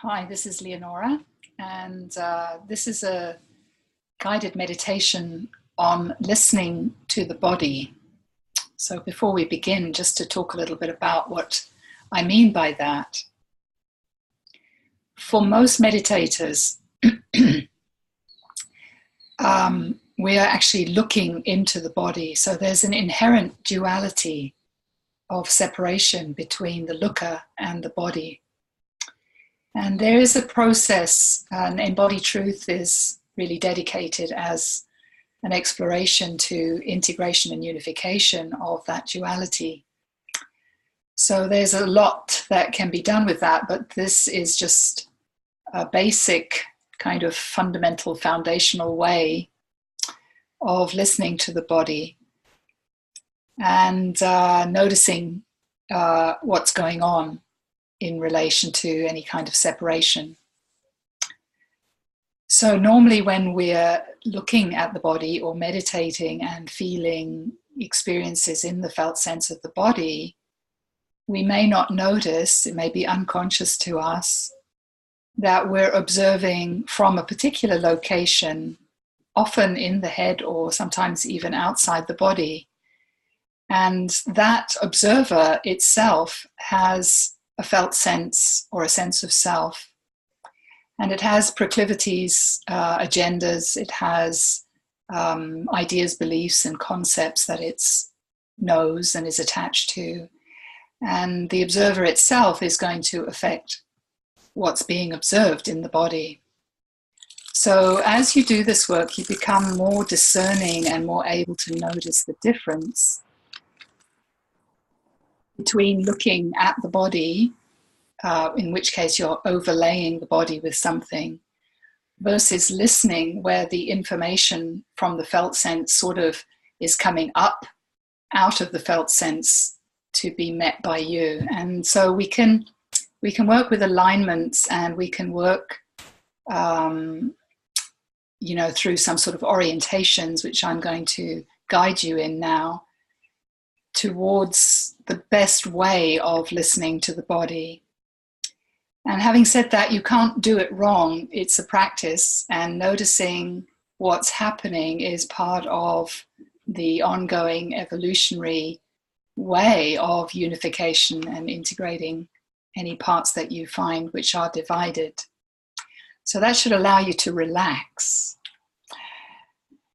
Hi, this is Leonora, and this is a guided meditation on listening to the body. So before we begin, just to talk a little bit about what I mean by that. For most meditators, we are actually looking into the body. So there's an inherent duality of separation between the looker and the body. And there is a process, and Embodied Truth is really dedicated as an exploration to integration and unification of that duality. So there's a lot that can be done with that, but this is just a basic kind of fundamental foundational way of listening to the body and noticing what's going on in relation to any kind of separation. So normally when we're looking at the body or meditating and feeling experiences in the felt sense of the body, we may not notice, it may be unconscious to us, that we're observing from a particular location, often in the head or sometimes even outside the body. And that observer itself has a felt sense or a sense of self. And it has proclivities, agendas, it has ideas, beliefs, and concepts that it knows and is attached to. And the observer itself is going to affect what's being observed in the body. So as you do this work, you become more discerning and more able to notice the difference between looking at the body, in which case you're overlaying the body with something, versus listening, where the information from the felt sense sort of is coming up out of the felt sense to be met by you. And so we can work with alignments, and we can work through some sort of orientations, which I'm going to guide you in now, towards the best way of listening to the body. And having said that, you can't do it wrong. It's a practice, and noticing what's happening is part of the ongoing evolutionary way of unification and integrating any parts that you find which are divided. So that should allow you to relax.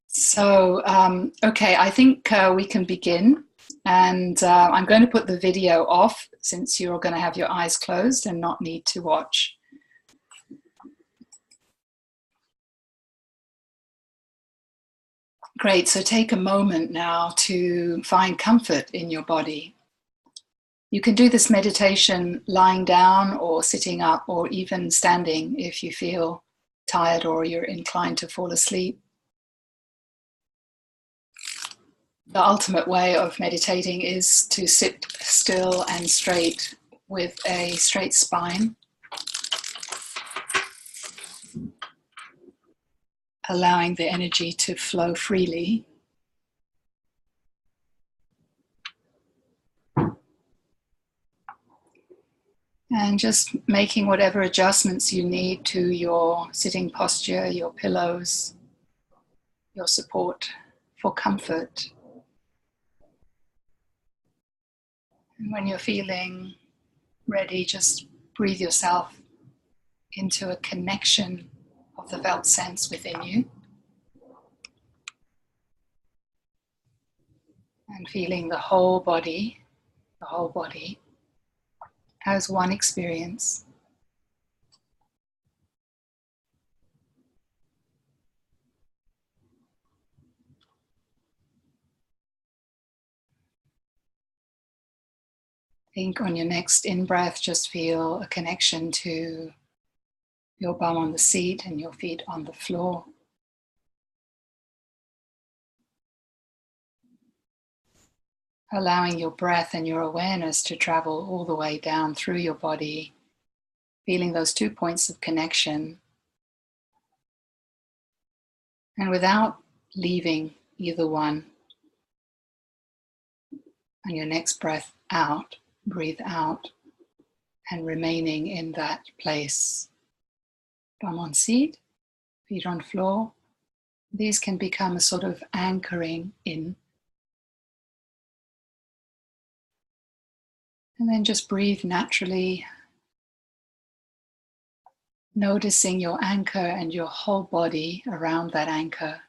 So, okay, I think we can begin. And I'm going to put the video off, since you're going to have your eyes closed and not need to watch. Great, so take a moment now to find comfort in your body. You can do this meditation lying down or sitting up or even standing if you feel tired or you're inclined to fall asleep. The ultimate way of meditating is to sit still and straight with a straight spine, allowing the energy to flow freely. And just making whatever adjustments you need to your sitting posture, your pillows, your support for comfort. And when you're feeling ready, just breathe yourself into a connection of the felt sense within you. And feeling the whole body as one experience. Think on your next in-breath, just feel a connection to your bum on the seat and your feet on the floor. Allowing your breath and your awareness to travel all the way down through your body, feeling those 2 points of connection. And without leaving either one, on your next breath out, breathe out, and remaining in that place Bum on seat, feet on floor. These can become a sort of anchoring in. And then just breathe naturally, noticing your anchor and your whole body around that anchor.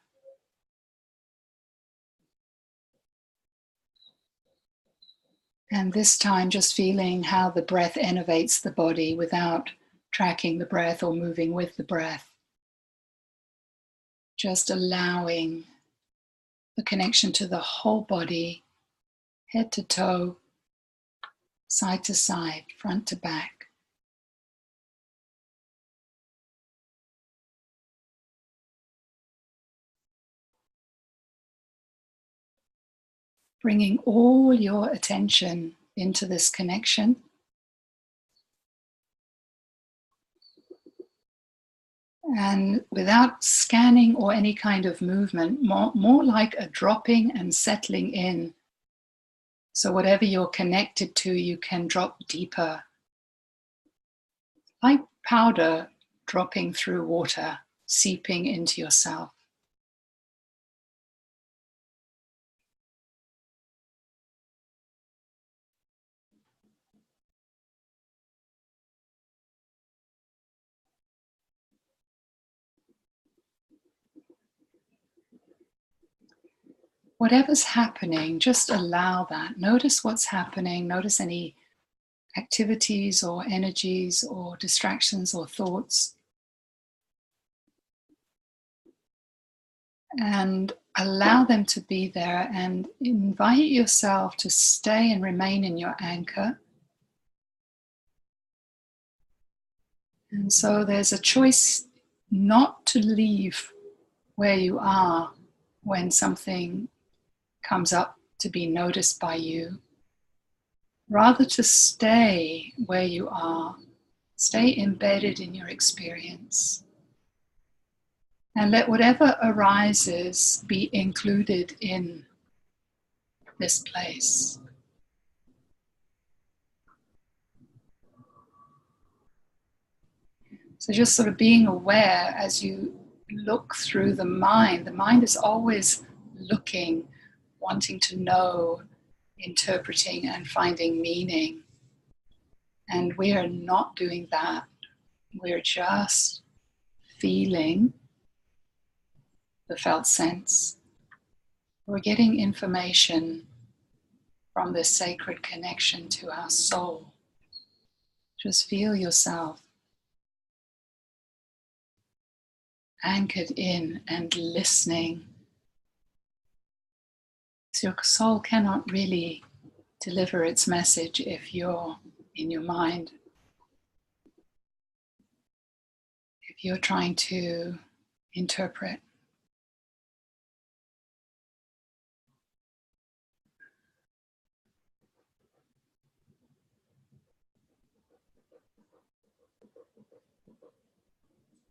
And this time just feeling how the breath enervates the body without tracking the breath or moving with the breath. Just allowing the connection to the whole body, head to toe, side to side, front to back. Bringing all your attention into this connection. And without scanning or any kind of movement, more like a dropping and settling in. So whatever you're connected to, you can drop deeper. Like powder dropping through water, seeping into yourself. Whatever's happening, just allow that. Notice what's happening. Notice any activities or energies or distractions or thoughts. And allow them to be there and invite yourself to stay and remain in your anchor. And so there's a choice not to leave where you are when something comes up to be noticed by you. Rather to stay where you are, stay embedded in your experience. And let whatever arises be included in this place. So just sort of being aware as you look through the mind. The mind is always looking, wanting to know, interpreting and finding meaning. And we are not doing that. We're just feeling the felt sense. We're getting information from this sacred connection to our soul. Just feel yourself anchored in and listening. So your soul cannot really deliver its message if you're in your mind. If you're trying to interpret.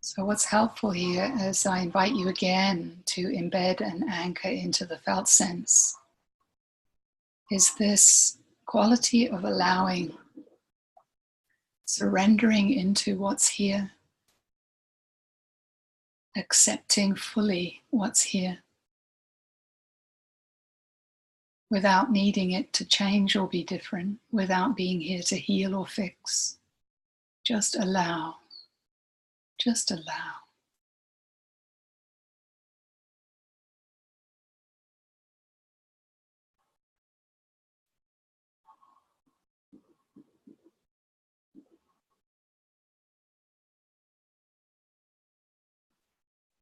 So what's helpful here is I invite you again to embed and anchor into the felt sense is this quality of allowing, surrendering into what's here, accepting fully what's here without needing it to change or be different, without being here to heal or fix. Just allow, just allow.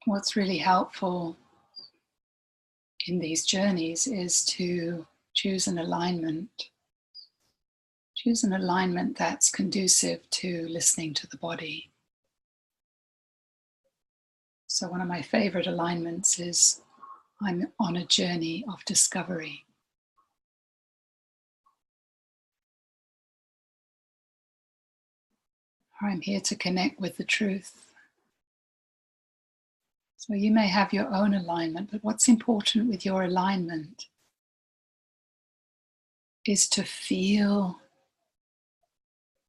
What's really helpful in these journeys is to choose an alignment. Choose an alignment that's conducive to listening to the body. So one of my favorite alignments is I'm on a journey of discovery. Or I'm here to connect with the truth. So you may have your own alignment, but what's important with your alignment is to feel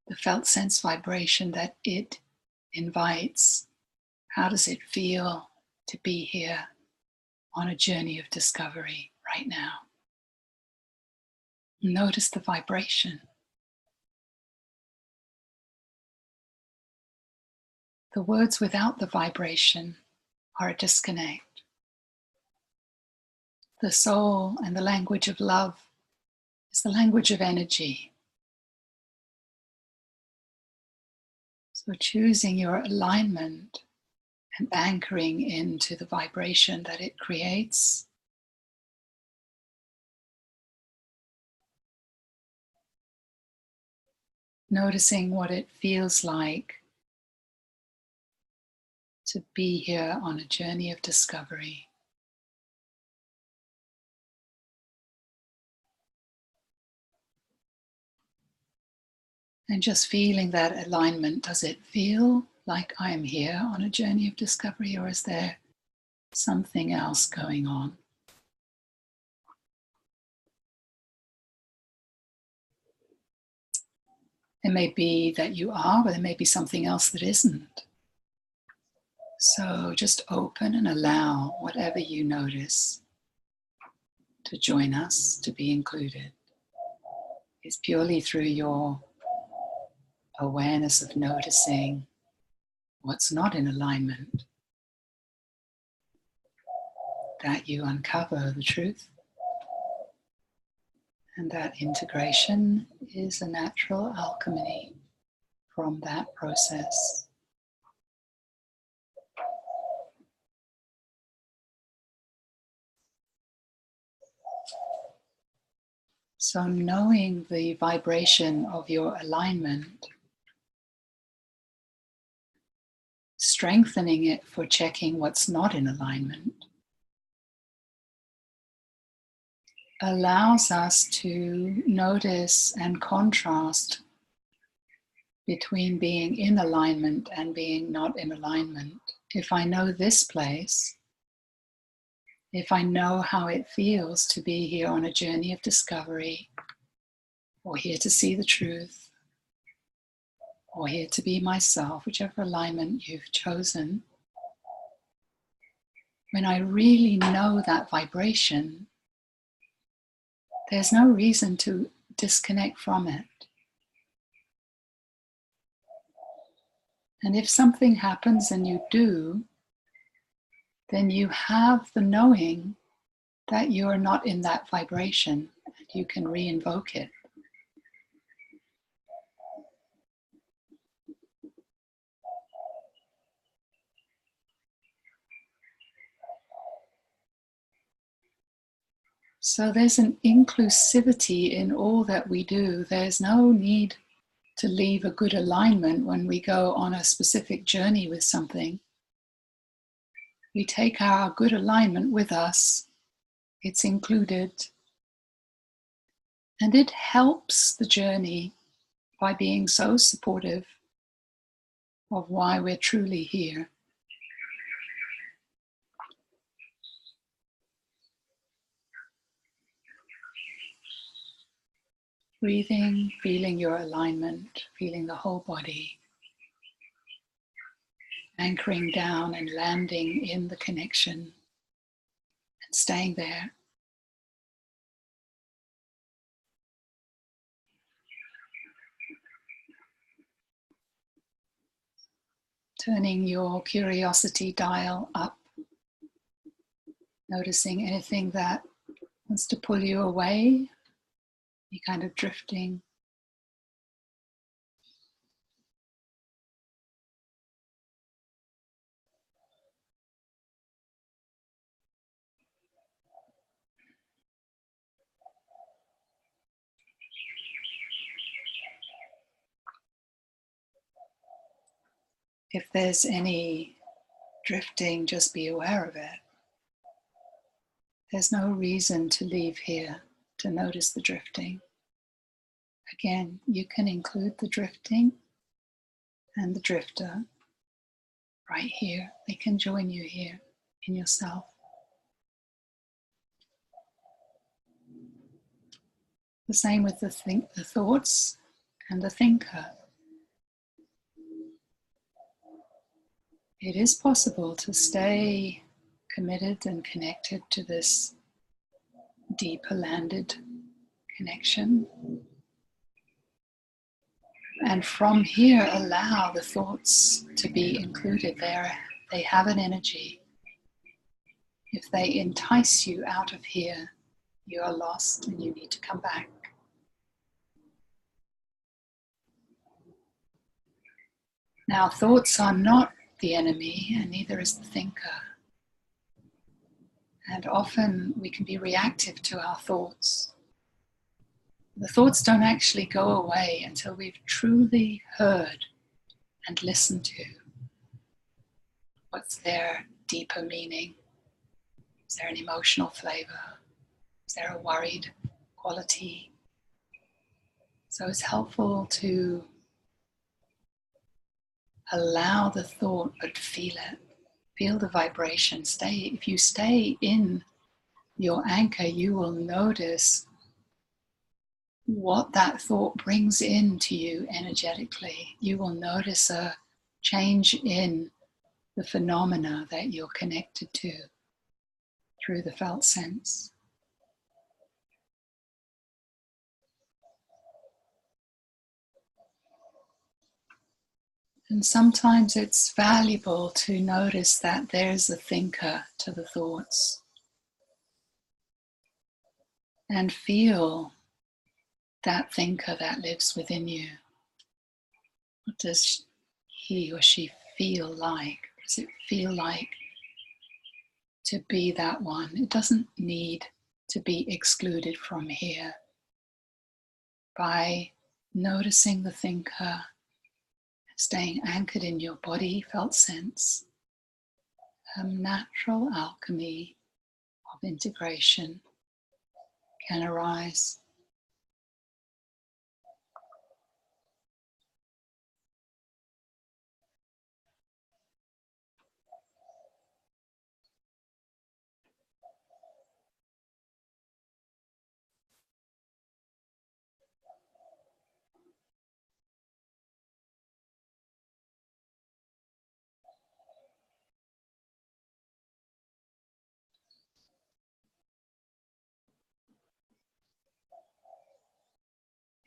the felt sense vibration that it invites How does it feel to be here on a journey of discovery right now? Notice the vibration. The words without the vibration are a disconnect. The soul and the language of love is the language of energy. So choosing your alignment and anchoring into the vibration that it creates. Noticing what it feels like to be here on a journey of discovery. And just feeling that alignment. Does it feel like I am here on a journey of discovery, or is there something else going on? It may be that you are, but there may be something else that isn't. So just open and allow whatever you notice to join us, to be included. It's purely through your awareness of noticing what's not in alignment that you uncover the truth. And that integration is a natural alchemy from that process. So knowing the vibration of your alignment, strengthening it for checking what's not in alignment, allows us to notice and contrast between being in alignment and being not in alignment. If I know this place, if I know how it feels to be here on a journey of discovery, or here to see the truth, or here to be myself, whichever alignment you've chosen, when I really know that vibration, there's no reason to disconnect from it. And if something happens and you do, then you have the knowing that you are not in that vibration, and you can re-invoke it. So there's an inclusivity in all that we do. There's no need to leave a good alignment when we go on a specific journey with something. We take our good alignment with us. It's included. And it helps the journey by being so supportive of why we're truly here. Breathing, feeling your alignment, feeling the whole body, anchoring down and landing in the connection and staying there. Turning your curiosity dial up, noticing anything that wants to pull you away, any kind of drifting. If there's any drifting, just be aware of it. There's no reason to leave here to notice the drifting. Again, you can include the drifting and the drifter right here. They can join you here in yourself. The same with the thoughts and the thinker. it is possible to stay committed and connected to this deeper landed connection. And from here, allow the thoughts to be included there. They have an energy. If they entice you out of here, you are lost and you need to come back. Now, thoughts are not the enemy, and neither is the thinker. And often we can be reactive to our thoughts. The thoughts don't actually go away until we've truly heard and listened to what's their deeper meaning. Is there an emotional flavor? Is there a worried quality? So it's helpful to allow the thought, but feel it. Feel the vibration. If you stay in your anchor, you will notice what that thought brings into you energetically. You will notice a change in the phenomena that you're connected to through the felt sense. And sometimes it's valuable to notice that there's a thinker to the thoughts and feel that thinker that lives within you. What does he or she feel like? What does it feel like to be that one? It doesn't need to be excluded from here. By noticing the thinker, staying anchored in your body, felt sense, a natural alchemy of integration can arise.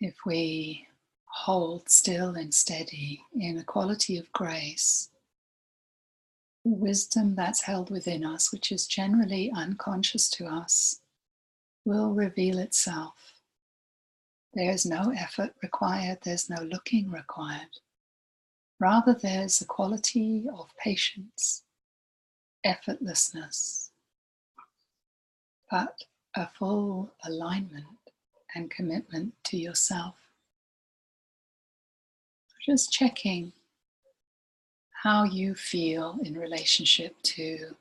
If we hold still and steady in a quality of grace, the wisdom that's held within us, which is generally unconscious to us, will reveal itself. There's no effort required, there's no looking required. Rather, there's a quality of patience, effortlessness, but a full alignment and commitment to yourself. Just checking how you feel in relationship to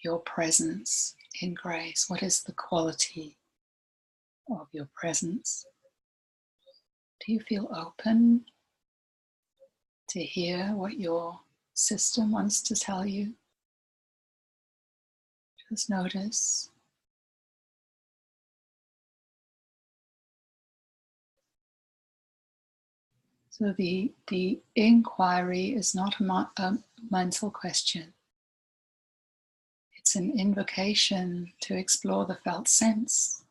your presence in grace. What is the quality of your presence? Do you feel open to hear what your system wants to tell you? Just notice. So the inquiry is not a mental question. It's an invocation to explore the felt sense.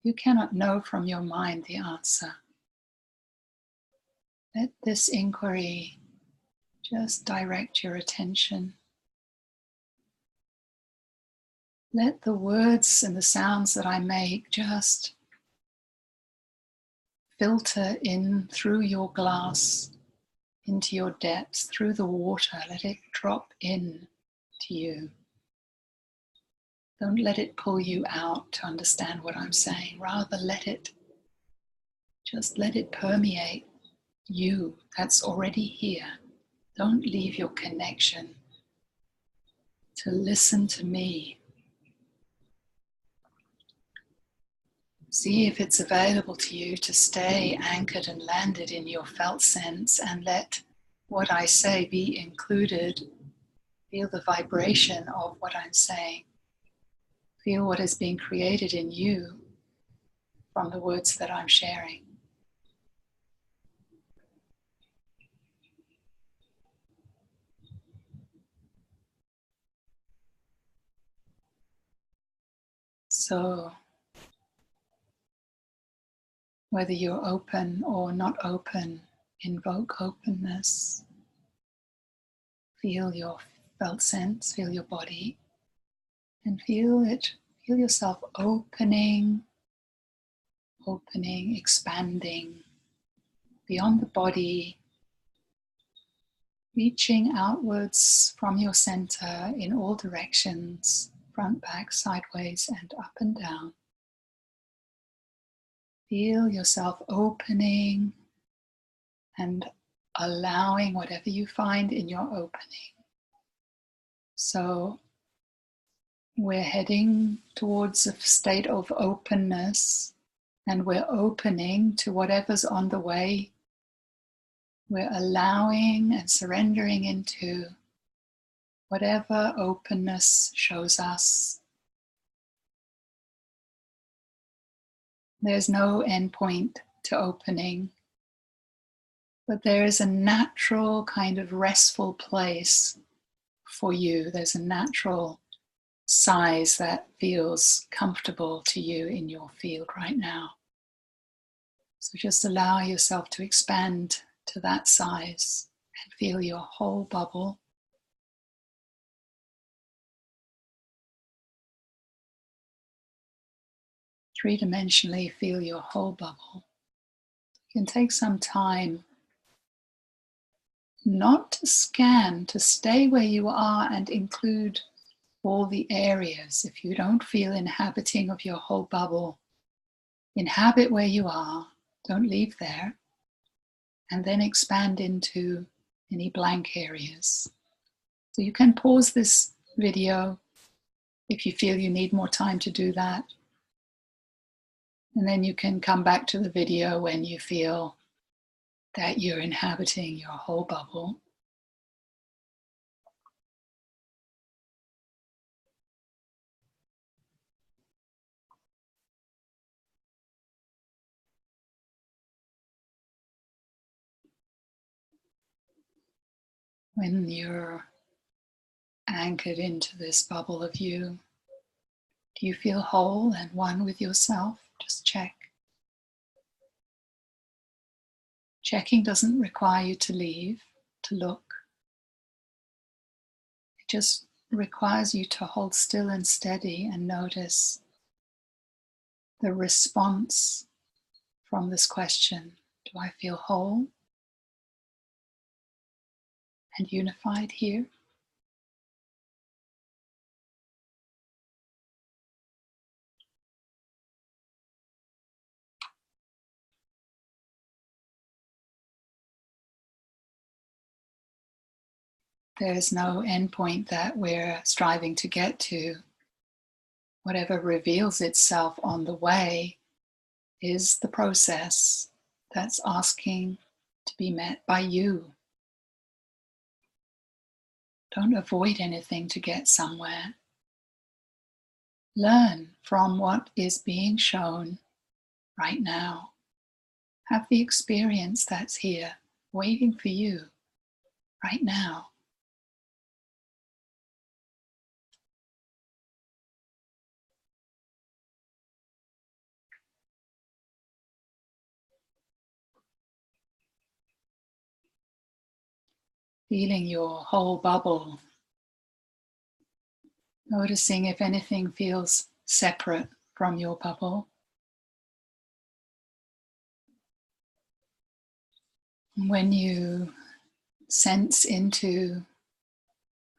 You cannot know from your mind the answer. Let this inquiry just direct your attention. Let the words and the sounds that I make just filter in through your glass, into your depths, through the water. Let it drop in to you. Don't let it pull you out to understand what I'm saying. Rather, let it permeate you that's already here. Don't leave your connection to listen to me. See if it's available to you to stay anchored and landed in your felt sense and let what I say be included. Feel the vibration of what I'm saying. Feel what is being created in you from the words that I'm sharing. So whether you're open or not open, invoke openness. Feel your felt sense, feel your body, and feel it. Feel yourself opening, expanding beyond the body, reaching outwards from your center in all directions, front, back, sideways, and up and down. Feel yourself opening and allowing whatever you find in your opening. So we're heading towards a state of openness, and we're opening to whatever's on the way. We're allowing and surrendering into whatever openness shows us. There's no endpoint to opening, but there is a natural kind of restful place for you. There's a natural size that feels comfortable to you in your field right now. So just allow yourself to expand to that size and feel your whole bubble. Three-dimensionally feel your whole bubble. You can take some time not to scan, to stay where you are and include all the areas. If you don't feel inhabiting of your whole bubble, inhabit where you are, don't leave there, and then expand into any blank areas. So you can pause this video if you feel you need more time to do that. And then you can come back to the video when you feel that you're inhabiting your whole bubble. When you're anchored into this bubble of you, do you feel whole and one with yourself? Just check. Checking doesn't require you to leave, to look. It just requires you to hold still and steady and notice the response from this question. Do I feel whole and unified here? There's no endpoint that we're striving to get to. Whatever reveals itself on the way is the process that's asking to be met by you. Don't avoid anything to get somewhere. Learn from what is being shown right now. Have the experience that's here, waiting for you right now. Feeling your whole bubble. Noticing if anything feels separate from your bubble. When you sense into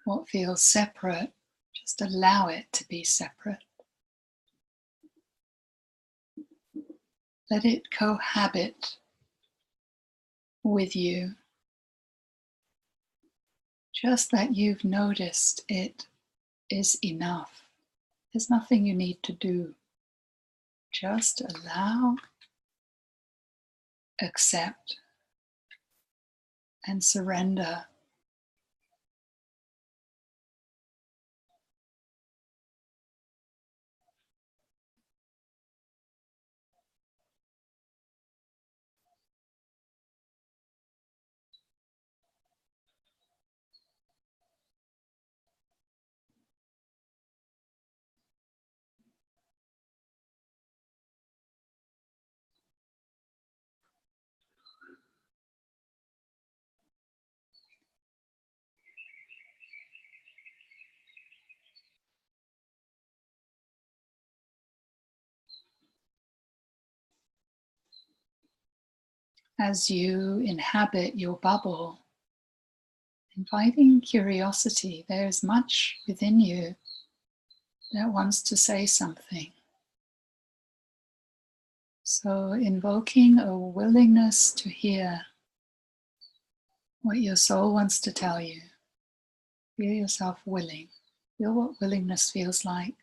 what feels separate, just allow it to be separate. Let it cohabit with you. Just that you've noticed it is enough. There's nothing you need to do. Just allow, accept, and surrender. as you inhabit your bubble, inviting curiosity. There's much within you that wants to say something. So invoking a willingness to hear what your soul wants to tell you. Feel yourself willing. Feel what willingness feels like.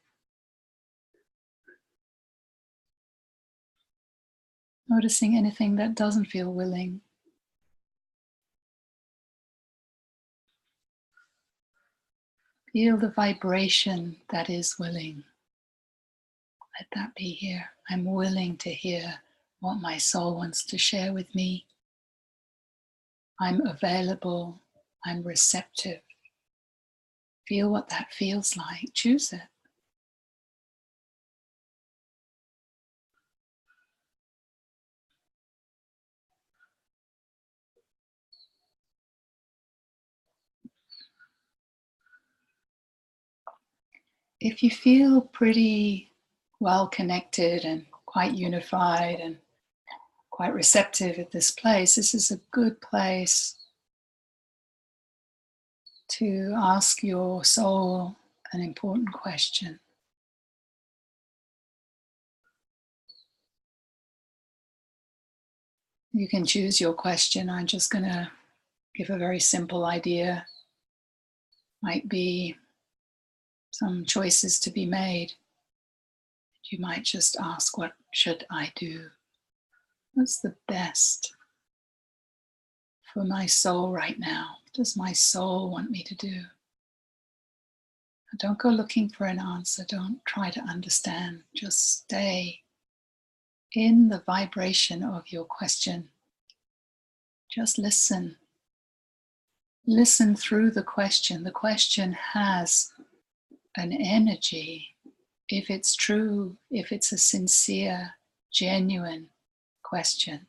Noticing anything that doesn't feel willing. Feel the vibration that is willing. Let that be here. I'm willing to hear what my soul wants to share with me. I'm available. I'm receptive. Feel what that feels like. Choose it. If you feel pretty well connected and quite unified and quite receptive at this place, this is a good place to ask your soul an important question. You can choose your question. I'm just going to give a very simple idea. Might be some choices to be made. You might just ask, what should I do? What's the best for my soul right now? What does my soul want me to do? Don't go looking for an answer. Don't try to understand. Just stay in the vibration of your question. Just listen. Listen through the question. The question has an energy. If it's true, if it's a sincere, genuine question.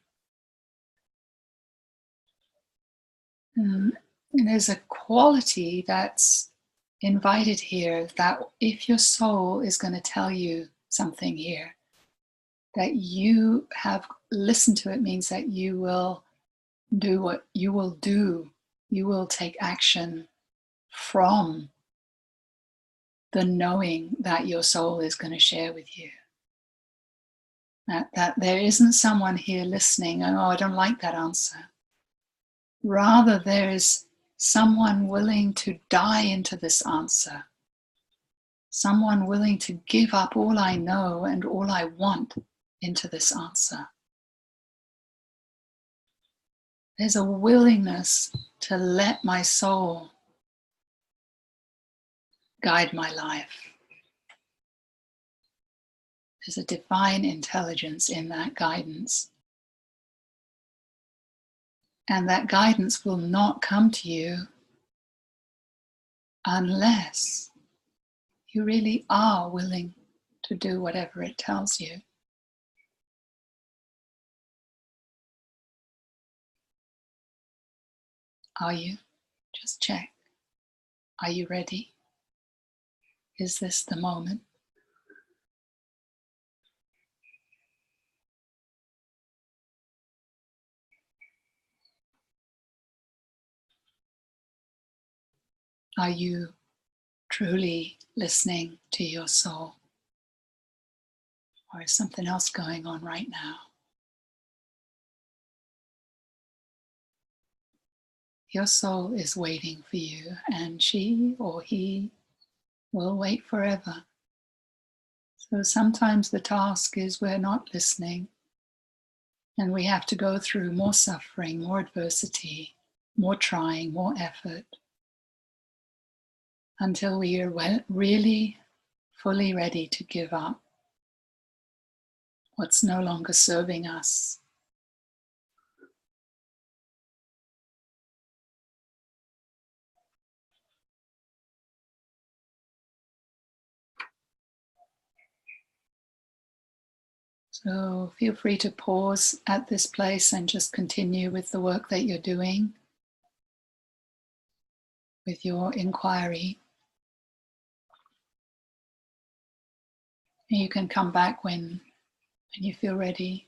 And there's a quality that's invited here, that if your soul is going to tell you something here, that you have listened to it means that you will do what you will do. You will take action from the knowing that your soul is going to share with you. That there isn't someone here listening, oh, I don't like that answer. Rather, there is someone willing to die into this answer. Someone willing to give up all I know and all I want into this answer. There's a willingness to let my soul guide my life. There's a divine intelligence in that guidance. And that guidance will not come to you unless you really are willing to do whatever it tells you. Are you? Just check. Are you ready? Is this the moment? Are you truly listening to your soul? Or is something else going on right now? Your soul is waiting for you, and she or he will wait forever. So sometimes the task is we're not listening, and we have to go through more suffering, more adversity, more trying, more effort, until we are really fully ready to give up what's no longer serving us. So feel free to pause at this place and just continue with the work that you're doing, with your inquiry. And you can come back when you feel ready.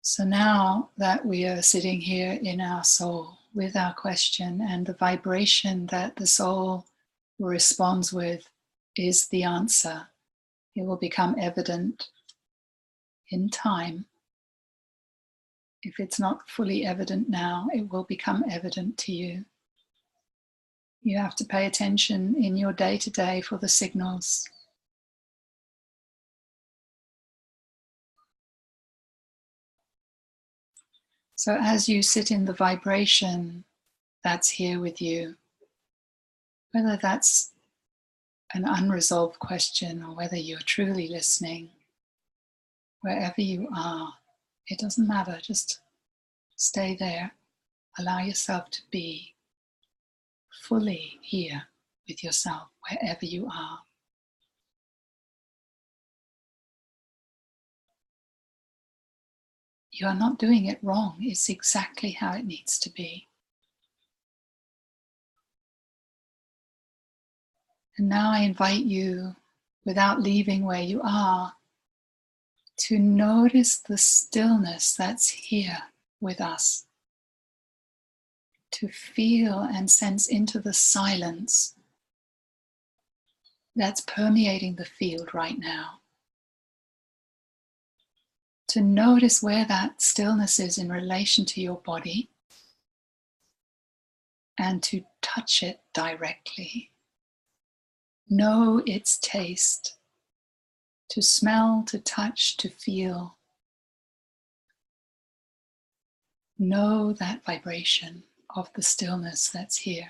So now that we are sitting here in our soul with our question, and the vibration that the soul responds with is the answer, it will become evident in time. If it's not fully evident now, it will become evident to you. You have to pay attention in your day-to-day for the signals. So as you sit in the vibration that's here with you, whether that's an unresolved question or whether you're truly listening, wherever you are, it doesn't matter, just stay there. Allow yourself to be fully here with yourself, wherever you are. You are not doing it wrong. It's exactly how it needs to be. And now I invite you, without leaving where you are, to notice the stillness that's here with us. To feel and sense into the silence that's permeating the field right now. To notice where that stillness is in relation to your body and to touch it directly. Know its taste. To smell, to touch, to feel. Know that vibration of the stillness that's here.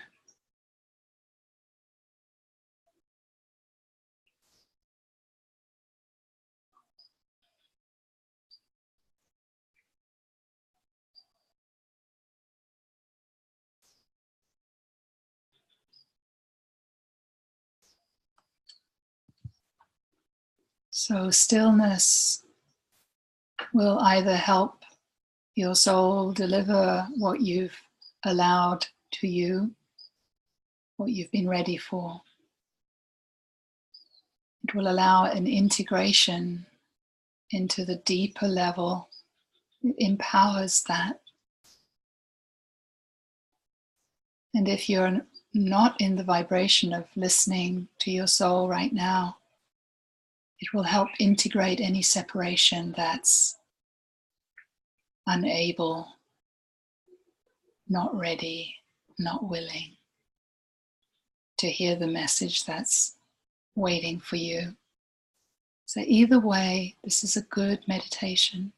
So stillness will either help your soul deliver what you've allowed to you, what you've been ready for. It will allow an integration into the deeper level. It empowers that. And if you're not in the vibration of listening to your soul right now, it will help integrate any separation that's unable, not ready, not willing to hear the message that's waiting for you. So either way, this is a good meditation.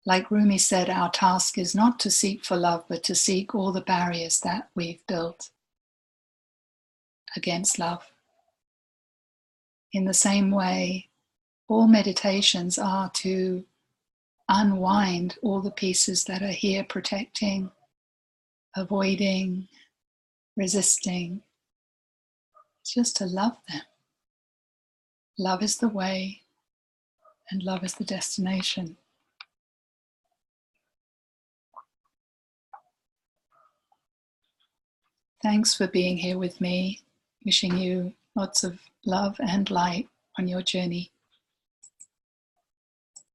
Like Rumi said, our task is not to seek for love, but to seek all the barriers that we've built against love. In the same way, all meditations are to unwind all the pieces that are here protecting, avoiding, resisting. It's just to love them. Love is the way, and love is the destination. Thanks for being here with me. Wishing you lots of love and light on your journey.